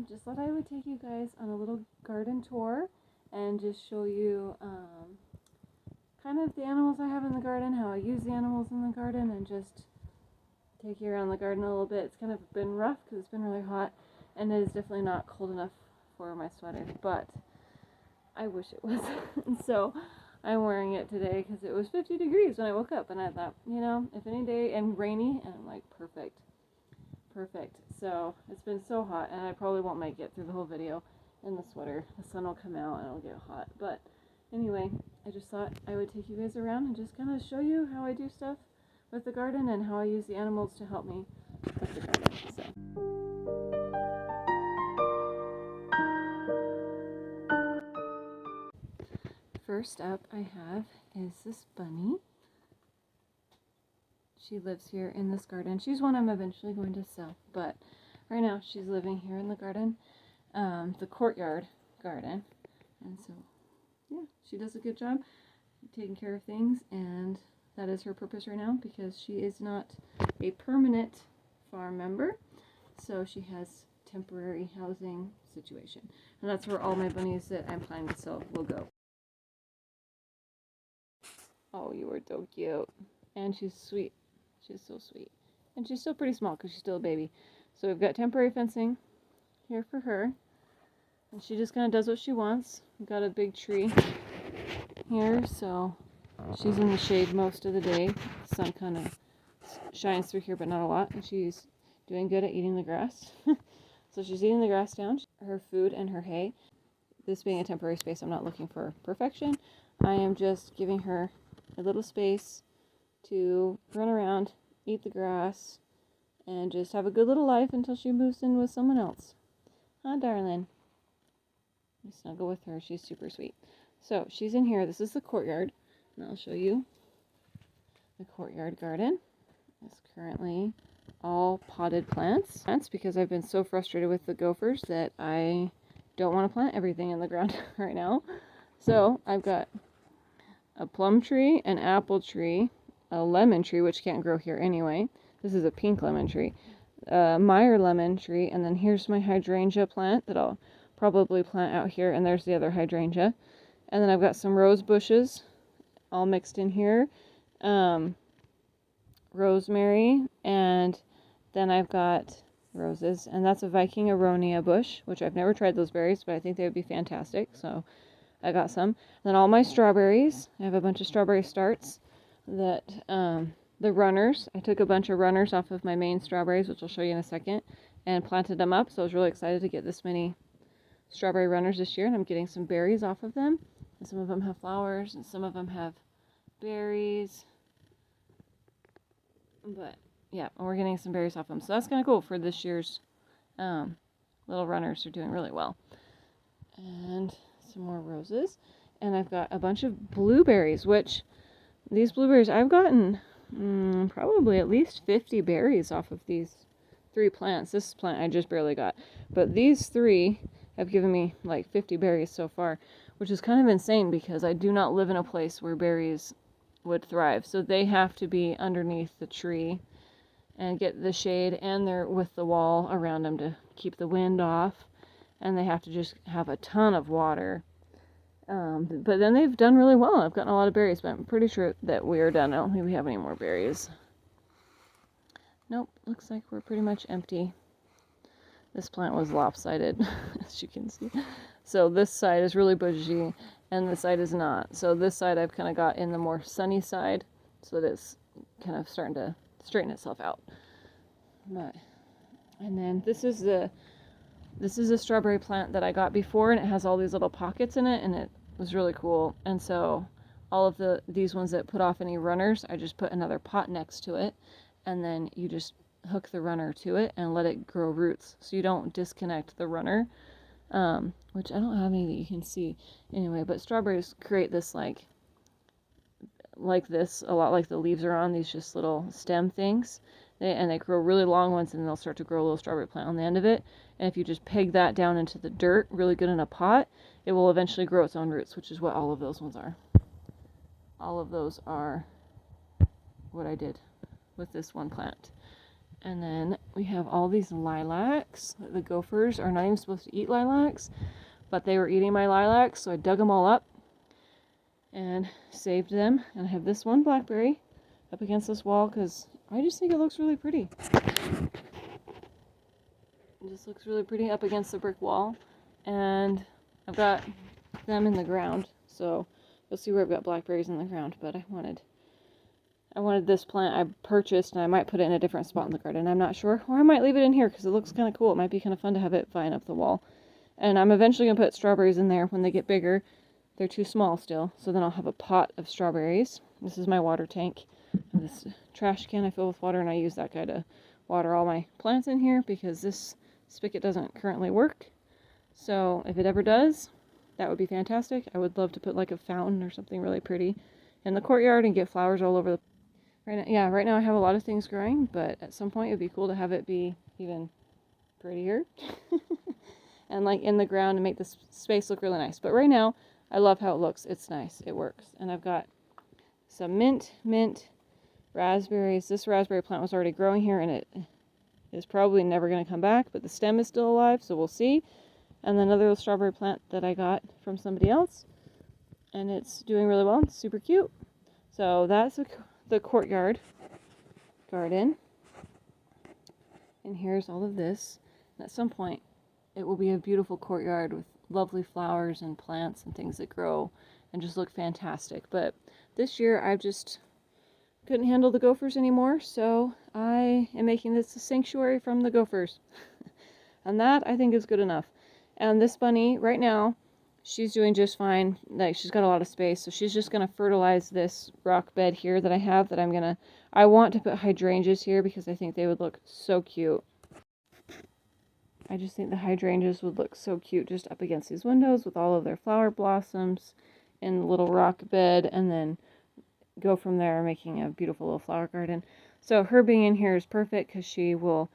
just thought I would take you guys on a little garden tour and just show you kind of the animals I have in the garden, how I use the animals in the garden, and just take you around the garden a little bit. It's kind of been rough because it's been really hot, and it is definitely not cold enough for my sweater, but I wish it was. And so I'm wearing it today because it was 50 degrees when I woke up, and I thought, you know, if any day, and rainy, and I'm like, perfect. So it's been so hot, and I probably won't make it through the whole video in the sweater. The sun will come out and it'll get hot. But anyway, I just thought I would take you guys around and just kind of show you how I do stuff with the garden and how I use the animals to help me with the garden. So. First up I have is this bunny. She lives here in this garden. She's one I'm eventually going to sell, but right now she's living here in the garden, the courtyard garden. And so, yeah, she does a good job taking care of things, and that is her purpose right now because she is not a permanent farm member, so she has temporary housing situation. And that's where all my bunnies that I'm planning to sell will go. Oh, you are so cute. And she's sweet. She's so sweet. And she's still pretty small because she's still a baby. So we've got temporary fencing here for her. And she just kind of does what she wants. We've got a big tree here, so she's in the shade most of the day. The sun kind of shines through here, but not a lot. And she's doing good at eating the grass. So she's eating the grass down, her food and her hay. This being a temporary space, I'm not looking for perfection. I am just giving her a little space to run around, eat the grass, and just have a good little life until she moves in with someone else. Huh, darling? I snuggle with her. She's super sweet. So she's in here. This is the courtyard, and I'll show you the courtyard garden. It's currently all potted plants because I've been so frustrated with the gophers that I don't want to plant everything in the ground right now. So I've got a plum tree, an apple tree, a lemon tree, which can't grow here anyway. This is a pink lemon tree. Meyer lemon tree, and then here's my hydrangea plant that I'll probably plant out here, and there's the other hydrangea. And then I've got some rose bushes all mixed in here. Rosemary, and then I've got roses, and that's a Viking aronia bush, which I've never tried those berries, but I think they would be fantastic, so I got some. And then all my strawberries. I have a bunch of strawberry starts that, the runners, I took a bunch of runners off of my main strawberries, which I'll show you in a second, and planted them up, so I was really excited to get this many strawberry runners this year, and I'm getting some berries off of them. And some of them have flowers, and some of them have berries. But, yeah, we're getting some berries off them, so that's kind of cool for this year's little runners. Are doing really well. And some more roses. And I've got a bunch of blueberries, which these blueberries, I've gotten probably at least 50 berries off of these 3 plants. This plant I just barely got. But these 3 have given me like 50 berries so far, which is kind of insane because I do not live in a place where berries would thrive. So they have to be underneath the tree and get the shade, and they're with the wall around them to keep the wind off. And they have to just have a ton of water. But then they've done really well. I've gotten a lot of berries, but I'm pretty sure that we are done. I don't think we have any more berries. Nope, looks like we're pretty much empty. This plant was lopsided, as you can see. So this side is really bushy, and this side is not. So this side I've kind of got in the more sunny side, so that it's kind of starting to straighten itself out. But, and then this is a strawberry plant that I got before, and it has all these little pockets in it, and it was really cool. And so all of these ones that put off any runners, I just put another pot next to it, and then you just hook the runner to it and let it grow roots, so you don't disconnect the runner, which I don't have any that you can see anyway. But strawberries create this like this, a lot like the leaves are on these just little stem things. They grow really long ones, and they'll start to grow a little strawberry plant on the end of it. And if you just peg that down into the dirt really good in a pot, it will eventually grow its own roots, which is what all of those ones are. All of those are what I did with this one plant. And then we have all these lilacs. The gophers are not even supposed to eat lilacs, but they were eating my lilacs, so I dug them all up and saved them. And I have this one blackberry up against this wall because I just think it looks really pretty. It just looks really pretty up against the brick wall. And I've got them in the ground, so you'll see where I've got blackberries in the ground, but I wanted this plant I purchased, and I might put it in a different spot in the garden. I'm not sure. Or I might leave it in here because it looks kind of cool. It might be kind of fun to have it vine up the wall. And I'm eventually going to put strawberries in there when they get bigger. They're too small still, so then I'll have a pot of strawberries. This is my water tank. And this trash can I fill with water, and I use that guy to water all my plants in here because this spigot doesn't currently work. So if it ever does, that would be fantastic. I would love to put like a fountain or something really pretty in the courtyard and get flowers all over the right now I have a lot of things growing, but at some point it would be cool to have it be even prettier and like in the ground and make this space look really nice. But right now I love how it looks. It's nice. It works. And I've got some mint raspberries. This raspberry plant was already growing here, and it is probably never going to come back, but the stem is still alive, so we'll see. And then another little strawberry plant that I got from somebody else, and it's doing really well. It's super cute. So that's the courtyard garden. And here's all of this. And at some point, it will be a beautiful courtyard with lovely flowers and plants and things that grow and just look fantastic. But this year, I just couldn't handle the gophers anymore, so I am making this a sanctuary from the gophers. And that, I think, is good enough. And this bunny, right now, she's doing just fine. Like, she's got a lot of space, so she's just going to fertilize this rock bed here that I have that I want to put hydrangeas here because I think they would look so cute. I just think the hydrangeas would look so cute just up against these windows with all of their flower blossoms in the little rock bed, and then go from there making a beautiful little flower garden. So her being in here is perfect because she will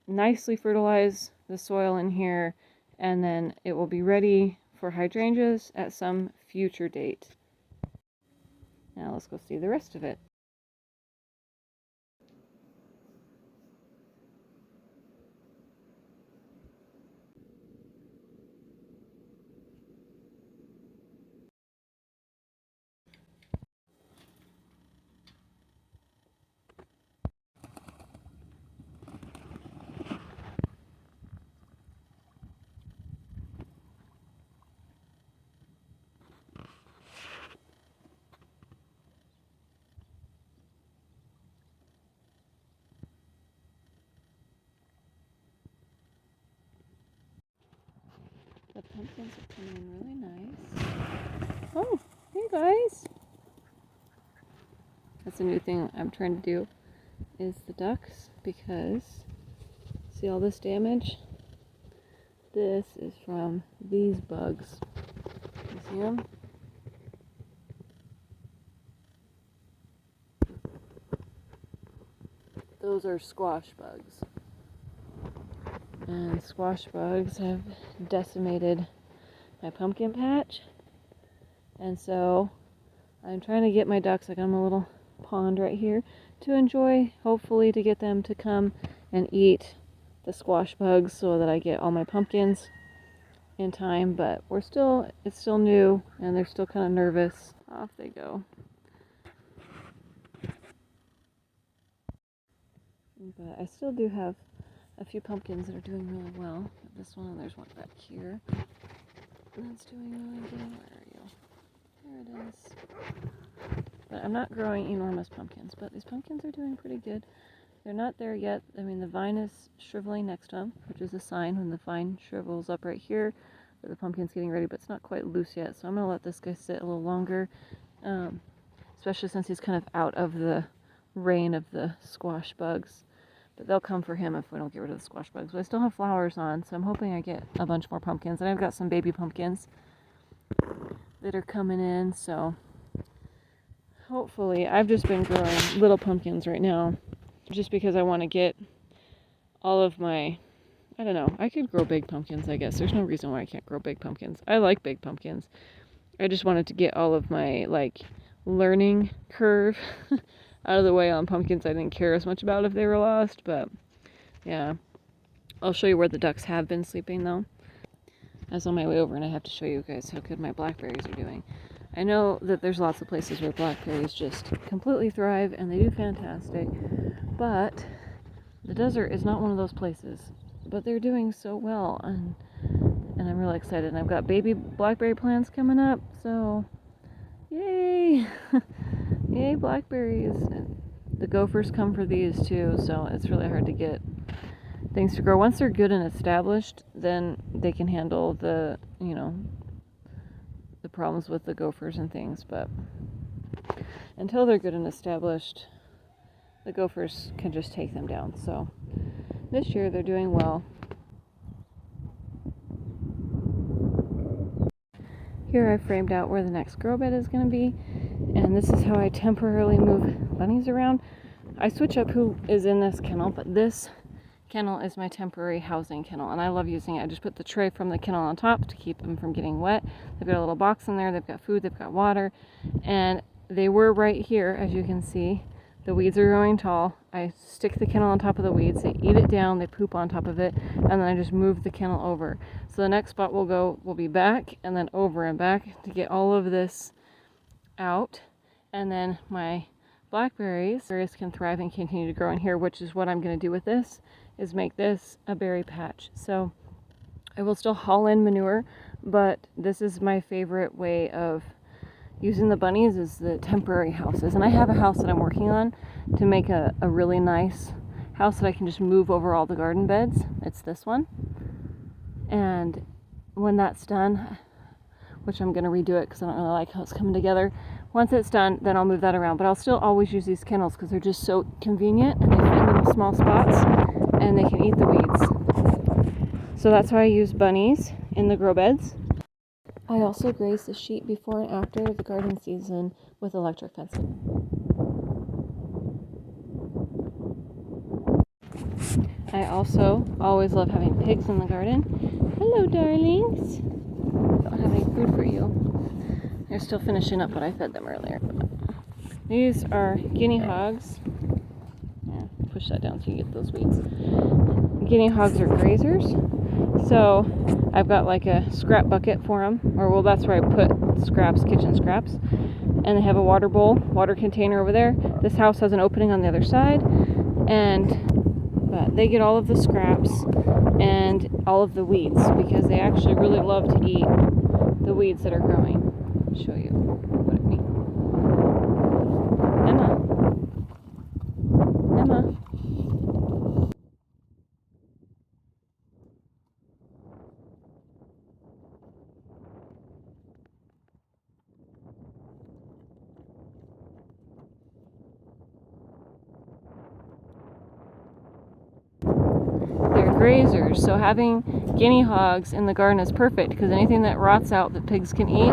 nicely fertilize the soil in here, and then it will be ready for hydrangeas at some future date. Now let's go see the rest of it. The pumpkins are coming in really nice. Oh, hey guys! That's a new thing I'm trying to do, is the ducks, because see all this damage? This is from these bugs. You see them? Those are squash bugs. And squash bugs have decimated my pumpkin patch. And so I'm trying to get my ducks, like I'm a little pond right here, to enjoy, hopefully to get them to come and eat the squash bugs so that I get all my pumpkins in time. But it's still new, and they're still kind of nervous. Off they go. But I still do have a few pumpkins that are doing really well. This one, and there's one back here that's doing really good. Where are you? There it is. But I'm not growing enormous pumpkins, but these pumpkins are doing pretty good. They're not there yet. I mean, the vine is shriveling next to them, which is a sign when the vine shrivels up right here that the pumpkin's getting ready, but it's not quite loose yet. So I'm going to let this guy sit a little longer, especially since he's kind of out of the reign of the squash bugs. But they'll come for him if we don't get rid of the squash bugs. But I still have flowers on, so I'm hoping I get a bunch more pumpkins. And I've got some baby pumpkins that are coming in, so hopefully. I've just been growing little pumpkins right now just because I want to get all of my, I don't know, I could grow big pumpkins, I guess. There's no reason why I can't grow big pumpkins. I like big pumpkins. I just wanted to get all of my, like, learning curve out of the way on pumpkins I didn't care as much about if they were lost, but Yeah. I'll show you where the ducks have been sleeping though. I was on my way over and I have to show you guys how good my blackberries are doing. I know that there's lots of places where blackberries just completely thrive and they do fantastic, but the desert is not one of those places. But they're doing so well, and I'm really excited. And I've got baby blackberry plants coming up, so yay! Yay, blackberries! The gophers come for these too, so it's really hard to get things to grow. Once they're good and established, then they can handle the, you know, the problems with the gophers and things. But until they're good and established, the gophers can just take them down. So this year they're doing well. Here I've framed out where the next grow bed is going to be, and this is how I temporarily move bunnies around. I switch up who is in this kennel, but this kennel is my temporary housing kennel, and I love using it. I just put the tray from the kennel on top to keep them from getting wet. They've got a little box in there, they've got food, they've got water, and they were right here, as you can see. The weeds are growing tall. I stick the kennel on top of the weeds, they eat it down, they poop on top of it, and then I just move the kennel over. So the next spot will be back and then over and back to get all of this out. And then my blackberries can thrive and continue to grow in here, which is what I'm going to do with this, is make this a berry patch. So I will still haul in manure, but this is my favorite way of using the bunnies, is the temporary houses. And I have a house that I'm working on to make a really nice house that I can just move over all the garden beds. It's this one. And when that's done, which I'm going to redo it because I don't really like how it's coming together. Once it's done, then I'll move that around. But I'll still always use these kennels because they're just so convenient and they fit in little small spots and they can eat the weeds. So that's how I use bunnies in the grow beds. I also graze the sheep before and after the garden season with electric fencing. I also always love having pigs in the garden. Hello, darlings. Don't have any food for you. They're still finishing up what I fed them earlier. These are guinea hogs. Yeah, push that down so you get those weeds. Guinea hogs are grazers. So I've got like a scrap bucket for them, or well, that's where I put scraps, kitchen scraps. And they have a water bowl, water container over there. This house has an opening on the other side, but they get all of the scraps and all of the weeds because they actually really love to eat the weeds that are growing. I'll show you what it means. Emma. They're grazers, so having guinea hogs in the garden is perfect because anything that rots out that pigs can eat,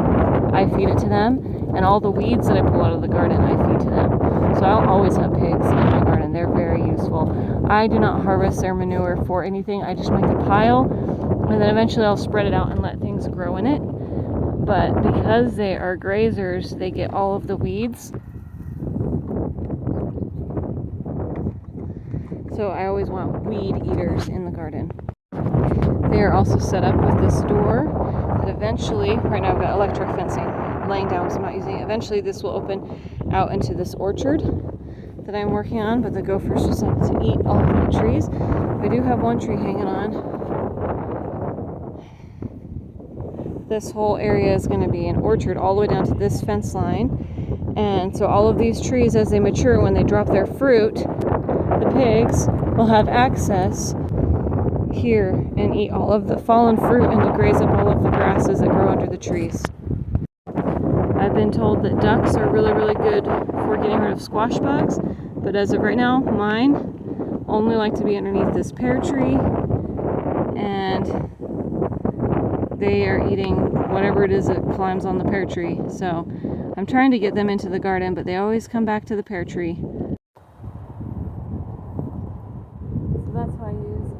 I feed it to them, and all the weeds that I pull out of the garden, I feed to them. So I'll always have pigs in my garden. They're very useful. I do not harvest their manure for anything. I just make a pile, and then eventually I'll spread it out and let things grow in it. But because they are grazers, they get all of the weeds. So I always want weed eaters in the garden. They are also set up with this door that eventually, right now I've got electric fencing laying down because I'm not using it. Eventually this will open out into this orchard that I'm working on, but the gophers just like to eat all of the trees. I do have one tree hanging on. This whole area is going to be an orchard all the way down to this fence line. And so all of these trees, as they mature, when they drop their fruit, the pigs will have access here and eat all of the fallen fruit and to graze up all of the grasses that grow under the trees. I've been told that ducks are really, really good for getting rid of squash bugs, but as of right now, mine only like to be underneath this pear tree, and they are eating whatever it is that climbs on the pear tree. So I'm trying to get them into the garden, but they always come back to the pear tree. So that's how I use